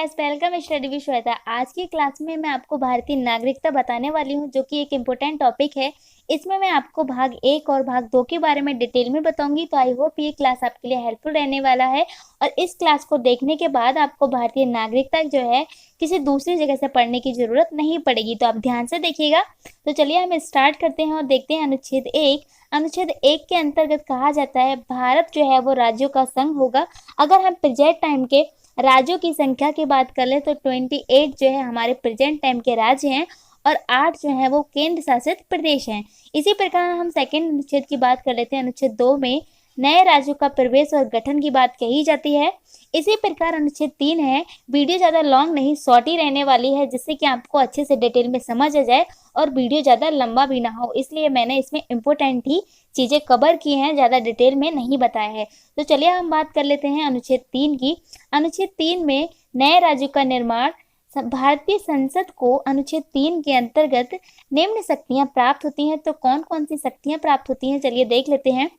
Guys, welcome study with Shweta. आज की class में मैं आपको भारतीय नागरिकता बताने वाली हूं, जो कि एक इम्पोर्टेंट टॉपिक है। इसमें मैं आपको भाग 1 और भाग 2 के बारे में डिटेल में बताऊंगी। तो आई होप ये क्लास आपके लिए हेल्पफुल रहने वाला है। और इस क्लास को देखने के बाद आपको भारतीय नागरिकता जो है किसी दूसरी जगह से पढ़ने की जरूरत नहीं पड़ेगी। तो आप ध्यान से देखिएगा। तो चलिए हम स्टार्ट करते हैं और देखते हैं अनुच्छेद 1। अनुच्छेद 1 के अंतर्गत कहा जाता है भारत जो है वो राज्यों का संघ होगा। अगर हम प्रेजेंट टाइम के राज्यों की संख्या की बात कर ले तो 28 जो है हमारे प्रेजेंट टाइम के राज्य हैं और 8 जो है वो केंद्र शासित प्रदेश हैं। इसी प्रकार हम सेकंड अनुच्छेद की बात कर लेते हैं। अनुच्छेद 2 में नए राज्यों का प्रवेश और गठन की बात कही जाती है। इसी प्रकार अनुच्छेद 3 है। वीडियो ज़्यादा लॉन्ग नहीं, शॉर्ट ही रहने वाली है, जिससे कि आपको अच्छे से डिटेल में समझ आ जाए और वीडियो ज़्यादा लंबा भी ना हो, इसलिए मैंने इसमें इम्पोर्टेंट ही चीज़ें कवर की हैं, ज़्यादा डिटेल में नहीं बताया है। तो चलिए हम बात कर लेते हैं अनुच्छेद 3 की। अनुच्छेद 3 में नए राज्यों का निर्माण। भारतीय संसद को अनुच्छेद 3 के अंतर्गत निम्न शक्तियां प्राप्त होती हैं। तो कौन कौन सी शक्तियां प्राप्त होती हैं, चलिए देख लेते हैं।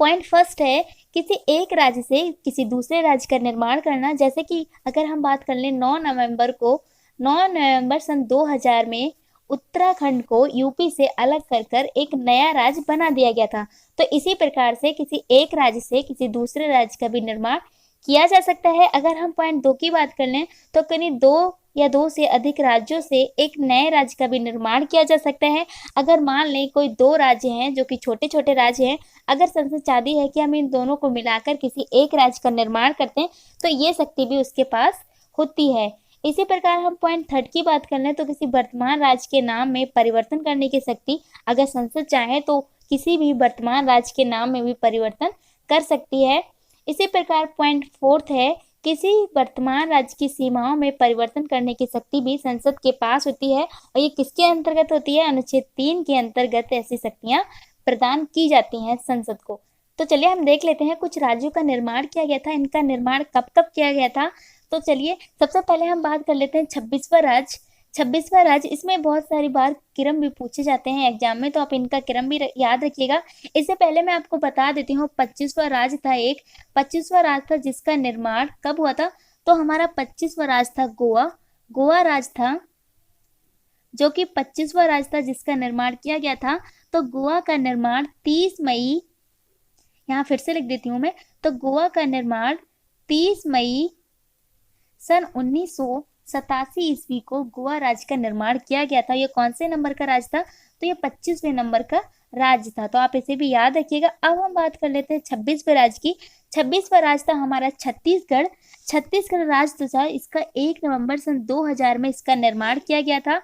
पॉइंट फर्स्ट है किसी एक राज्य से किसी दूसरे राज्य का निर्माण करना। जैसे कि अगर हम बात कर लें 9 नवंबर सन 2000 में उत्तराखंड को यूपी से अलग कर एक नया राज्य बना दिया गया था। तो इसी प्रकार से किसी एक राज्य से किसी दूसरे राज्य का भी निर्माण किया जा सकता है। अगर हम पॉइंट 2 की बात कर लें तो करीब 2 या 2 से अधिक राज्यों से एक नए राज्य का भी निर्माण किया जा सकता है। अगर मान लें कोई 2 राज्य हैं जो कि छोटे छोटे राज्य हैं, अगर संसद चाहती है कि हम इन दोनों को मिलाकर किसी एक राज्य का निर्माण करते हैं तो ये शक्ति भी उसके पास होती है। इसी प्रकार हम पॉइंट 3 की बात कर लें तो किसी वर्तमान राज्य के नाम में परिवर्तन करने की शक्ति अगर संसद चाहे तो किसी भी वर्तमान राज्य के नाम में भी परिवर्तन कर सकती है। इसी प्रकार पॉइंट 4 है किसी वर्तमान राज्य की सीमाओं में परिवर्तन करने की शक्ति भी संसद के पास होती है। और ये किसके अंतर्गत होती है? अनुच्छेद 3 के अंतर्गत ऐसी शक्तियां प्रदान की जाती हैं संसद को। तो चलिए हम देख लेते हैं कुछ राज्यों का निर्माण किया गया था, इनका निर्माण कब कब किया गया था। तो चलिए सबसे पहले हम बात कर लेते हैं 26वां राज्य। 26वां राज्य, इसमें बहुत सारी बार क्रम भी पूछे जाते हैं एग्जाम में, तो आप इनका क्रम भी याद रखिएगा। इससे पहले मैं आपको बता देती हूँ 25वां राज्य था एक। 25वां राज्य था जिसका निर्माण कब हुआ था? तो हमारा 25वां राज्य था गोवा। गोवा राज्य था जो कि 25वां राज्य था जिसका निर्माण किया गया था। तो गोवा का निर्माण 30 मई, यहाँ फिर से लिख देती हूँ मैं, तो गोवा का निर्माण 30 मई सन 1987 ईस्वी को गोवा राज्य का निर्माण किया गया था। ये कौन से नंबर का राज्य था? तो ये 25वें नंबर का राज्य था, तो आप इसे भी याद रखिएगा। अब हम बात कर लेते हैं 26वें राज्य की। 26वां राज्य था हमारा छत्तीसगढ़। छत्तीसगढ़ राज्य था, इसका 1 नवंबर सन 2000 में इसका निर्माण किया गया था।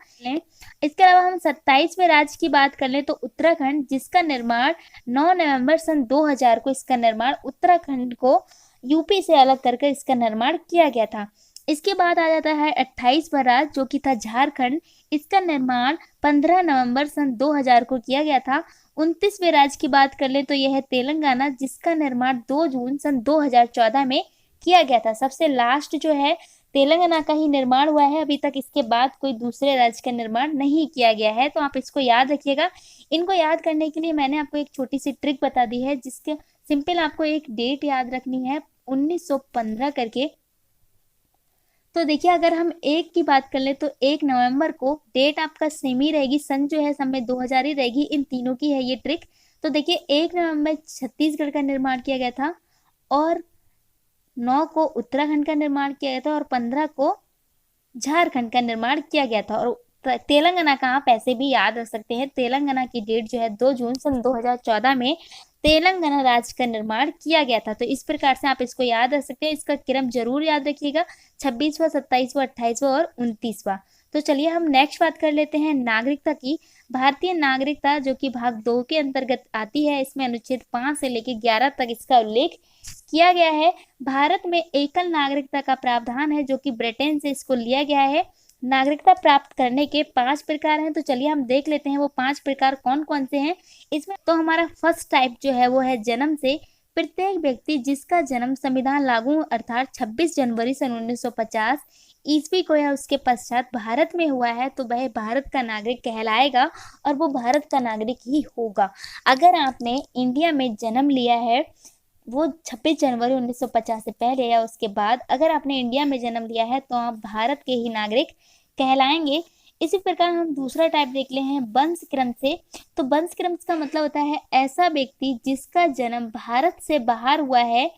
इसके अलावा हम 27वें राज्य की बात कर लें तो उत्तराखंड, जिसका निर्माण 9 नवंबर सन 2000 को इसका निर्माण उत्तराखंड को यूपी से अलग करके इसका निर्माण किया गया था। इसके बाद आ जाता है 28वां राज्य जो कि था झारखंड। इसका निर्माण 15 नवंबर सन 2000 को किया गया था। 29वें राज्य की बात कर ले तो यह है तेलंगाना, जिसका निर्माण 2 जून सन 2014 में किया गया था। सबसे लास्ट जो है तेलंगाना का ही निर्माण हुआ है, अभी तक इसके बाद कोई दूसरे राज्य का निर्माण नहीं किया गया है, तो आप इसको याद रखिएगा। इनको याद करने के लिए मैंने आपको एक छोटी सी ट्रिक बता दी है, जिसके सिंपल आपको एक डेट याद रखनी है 1915 करके। तो देखिए अगर हम 1 की बात कर ले तो 1 नवंबर को डेट आपका सेम ही रहेगी, सन जो है समय 2000 ही रहेगी। इन तीनों की है ये ट्रिक। तो देखिए 1 नवंबर छत्तीसगढ़ का निर्माण किया गया था और 9 को उत्तराखंड का निर्माण किया गया था और 15 को झारखंड का निर्माण किया गया था। और तेलंगाना का आप ऐसे भी याद रख सकते हैं, तेलंगाना की डेट जो है 2 जून सन 2014 में तेलंगाना राज्य का निर्माण किया गया था। तो इस प्रकार से आप इसको याद रख सकते हैं। इसका क्रम जरूर याद रखिएगा, 26वां, 27वां, 28वां और 29वां। तो चलिए हम नेक्स्ट बात कर लेते हैं नागरिकता की। भारतीय नागरिकता जो कि भाग 2 के अंतर्गत आती है, इसमें अनुच्छेद 5 से लेकर 11 तक इसका उल्लेख किया गया है। भारत में एकल नागरिकता का प्रावधान है जो कि ब्रिटेन से इसको लिया गया है। नागरिकता प्राप्त करने के 5 प्रकार हैं, तो चलिए हम देख लेते हैं वो 5 प्रकार कौन कौन से हैं। इसमें तो हमारा फर्स्ट टाइप जो है वो है जन्म से। प्रत्येक व्यक्ति जिसका जन्म संविधान लागू अर्थात 26 जनवरी सन 1950 ईस्वी को या उसके पश्चात भारत में हुआ है तो वह भारत का नागरिक कहलाएगा और वो भारत का नागरिक ही होगा। अगर आपने इंडिया में जन्म लिया है वो 26 जनवरी 1950 से पहले या उसके बाद अगर आपने इंडिया में जन्म लिया है तो आप भारत के ही नागरिक कहलाएंगे। इसी प्रकार हम दूसरा टाइप देख ले हैं वंश क्रम से। तो वंश क्रम का मतलब होता है ऐसा व्यक्ति जिसका जन्म भारत से बाहर हुआ है,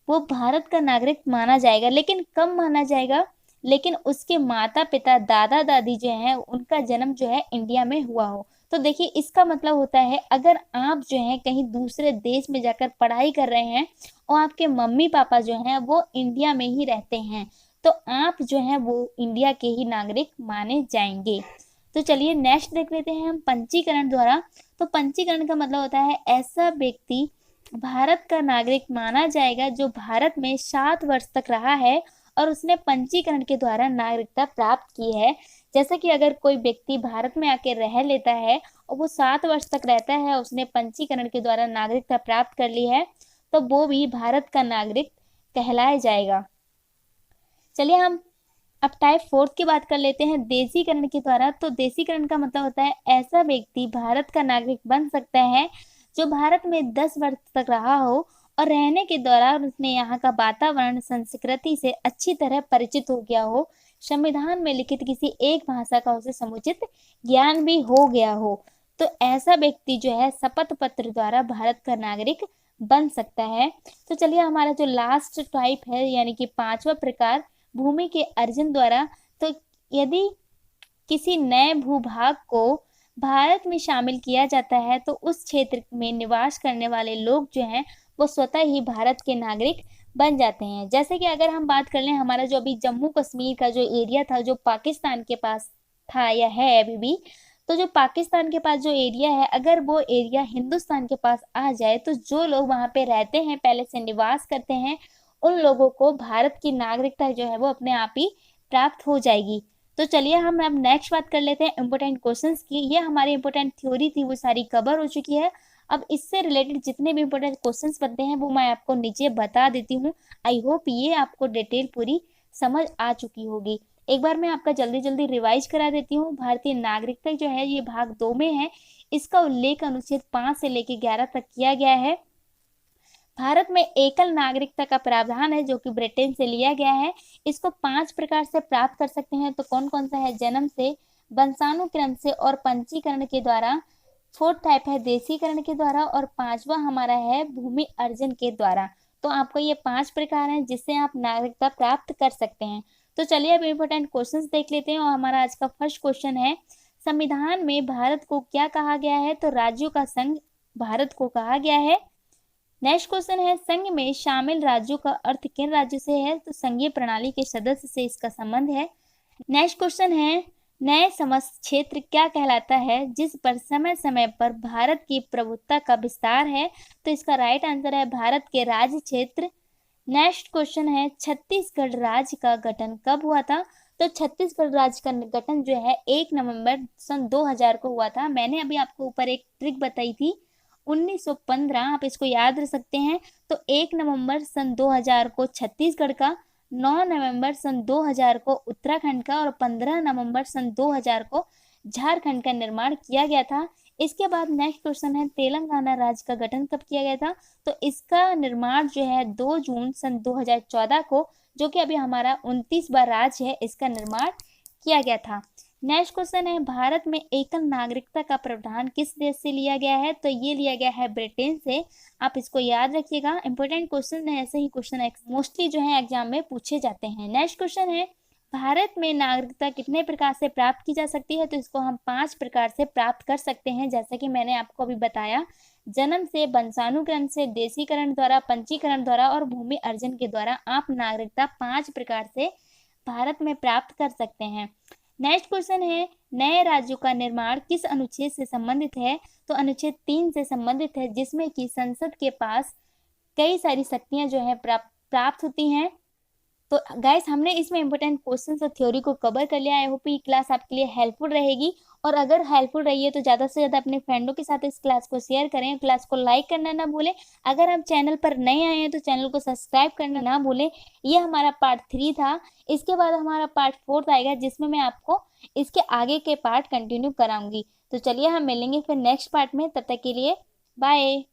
वो भारत का नागरिक माना जाएगा, लेकिन कम माना जाएगा, लेकिन उसके माता पिता दादा दादी जो हैं उनका जन्म जो है इंडिया में हुआ हो। तो देखिए इसका मतलब होता है अगर आप जो है कहीं दूसरे देश में जाकर पढ़ाई कर रहे हैं और आपके मम्मी पापा जो हैं वो इंडिया में ही रहते हैं, तो आप जो है वो इंडिया के ही नागरिक माने जाएंगे। तो चलिए नेक्स्ट देख लेते हैं हम पंजीकरण द्वारा। तो पंजीकरण का मतलब होता है ऐसा व्यक्ति भारत का नागरिक माना जाएगा जो भारत में 7 वर्ष तक रहा है और उसने पंजीकरण के द्वारा नागरिकता प्राप्त की है। जैसा कि अगर कोई व्यक्ति भारत में आके रह लेता है और वो 7 वर्ष तक रहता है, उसने पंजीकरण के द्वारा नागरिकता प्राप्त कर ली है, तो वो भी भारत का नागरिक कहलाया जाएगा। चलिए हम अब टाइप 4 की बात कर लेते हैं देशीकरण के द्वारा। तो देशीकरण का मतलब होता है ऐसा व्यक्ति भारत का नागरिक बन सकता है जो भारत में 10 वर्ष तक रहा हो और रहने के दौरान उसने यहाँ का वातावरण संस्कृति से अच्छी तरह परिचित हो गया हो, संविधान में लिखित किसी एक भाषा का उसे समुचित ज्ञान भी हो गया हो। तो ऐसा व्यक्ति जो है शपथ पत्र द्वारा भारत का नागरिक बन सकता है। तो चलिए हमारा जो लास्ट टाइप है यानी कि 5वां प्रकार भूमि के अर्जन द्वारा। तो यदि किसी नए भूभाग को भारत में शामिल किया जाता है तो उस क्षेत्र में निवास करने वाले लोग जो हैं वो स्वतः ही भारत के नागरिक बन जाते हैं। जैसे कि अगर हम बात कर लें हमारा जो अभी जम्मू कश्मीर का जो एरिया था जो पाकिस्तान के पास था या है अभी भी, तो जो पाकिस्तान के पास जो एरिया है अगर वो एरिया हिंदुस्तान के पास आ जाए तो जो लोग वहां पे रहते हैं पहले से निवास करते हैं उन लोगों को भारत की नागरिकता जो है वो अपने आप ही प्राप्त हो जाएगी। तो चलिए हम अब नेक्स्ट बात कर लेते हैं इंपोर्टेंट क्वेश्चंस की। ये हमारी इंपोर्टेंट थ्योरी थी वो सारी कवर हो चुकी है। अब इससे रिलेटेड जितने भी इंपोर्टेंट क्वेश्चंस बनते हैं वो मैं आपको नीचे बता देती हूँ। आई होप ये आपको डिटेल पूरी समझ आ चुकी होगी। एक बार मैं आपका जल्दी जल्दी रिवाइज करा देती हूँ। भारतीय नागरिकता जो है ये भाग 2 में है। इसका उल्लेख अनुच्छेद 5 से लेकर 11 तक किया गया है। भारत में एकल नागरिकता का प्रावधान है जो कि ब्रिटेन से लिया गया है। इसको 5 प्रकार से प्राप्त कर सकते हैं। तो कौन कौन सा है? जन्म से, वंशानुक्रम से और पंजीकरण के द्वारा। 4th टाइप है देशीकरण के द्वारा और 5वां हमारा है भूमि अर्जन के द्वारा। तो आपको ये 5 प्रकार हैं जिससे आप नागरिकता प्राप्त कर सकते हैं। तो चलिए अब इम्पोर्टेंट क्वेश्चंस देख लेते हैं और हमारा आज का फर्स्ट क्वेश्चन है संविधान में भारत को क्या कहा गया है? तो राज्यों का संघ भारत को कहा गया है। नेक्स्ट क्वेश्चन है संघ में शामिल राज्यों का अर्थ किन राज्यों से है? तो संघीय प्रणाली के सदस्य से इसका संबंध है। नेक्स्ट क्वेश्चन है नए समस्त क्षेत्र क्या कहलाता है जिस पर समय समय पर भारत की प्रभुत्ता का विस्तार है? तो इसका राइट आंसर है भारत के राज्य क्षेत्र। नेक्स्ट क्वेश्चन है छत्तीसगढ़ राज्य का गठन कब हुआ था? तो छत्तीसगढ़ राज्य का गठन जो है 1 नवंबर सन 2000 को हुआ था। मैंने अभी आपको ऊपर एक ट्रिक बताई थी 1915, आप इसको याद रख सकते हैं। तो 1 नवंबर सन 2000 को छत्तीसगढ़ का, 9 नवंबर सन 2000 को उत्तराखंड का और 15 नवंबर सन 2000 को झारखंड का निर्माण किया गया था। इसके बाद नेक्स्ट क्वेश्चन है तेलंगाना राज्य का गठन कब किया गया था? तो इसका निर्माण जो है 2 जून सन 2014 को, जो कि अभी हमारा 29वां राज्य है, इसका निर्माण किया गया था। नेक्स्ट क्वेश्चन है भारत में एकल नागरिकता का प्रावधान किस देश से लिया गया है? तो ये लिया गया है ब्रिटेन से। आप इसको याद रखिएगा, इंपॉर्टेंट क्वेश्चन है, ऐसे ही क्वेश्चन मोस्टली जो है एग्जाम में पूछे जाते हैं। नेक्स्ट क्वेश्चन है भारत में नागरिकता कितने प्रकार से प्राप्त की जा सकती है? तो इसको हम 5 प्रकार से प्राप्त कर सकते हैं, जैसा कि मैंने आपको अभी बताया। जन्म से, वंशानुक्रम से, देशीकरण द्वारा, पंजीकरण द्वारा और भूमि अर्जन के द्वारा आप नागरिकता 5 प्रकार से भारत में प्राप्त कर सकते हैं। नेक्स्ट क्वेश्चन है नए राज्यों का निर्माण किस अनुच्छेद से संबंधित है? तो अनुच्छेद 3 से संबंधित है, जिसमें कि संसद के पास कई सारी शक्तियां जो है प्राप्त होती हैं। तो गाइस हमने इसमें इंपॉर्टेंट क्वेश्चंस और थ्योरी को कवर कर लिया। आई होप ये क्लास आपके लिए हेल्पफुल रहेगी, और अगर हेल्पफुल रही है तो ज़्यादा से ज़्यादा अपने फ्रेंडों के साथ इस क्लास को शेयर करें। क्लास को लाइक करना ना भूलें। अगर आप चैनल पर नए आए हैं तो चैनल को सब्सक्राइब करना ना भूलें। ये हमारा पार्ट 3 था। इसके बाद हमारा पार्ट 4 आएगा, जिसमें मैं आपको इसके आगे के पार्ट कंटिन्यू कराऊंगी। तो चलिए हम मिलेंगे फिर नेक्स्ट पार्ट में। तब तक के लिए बाय।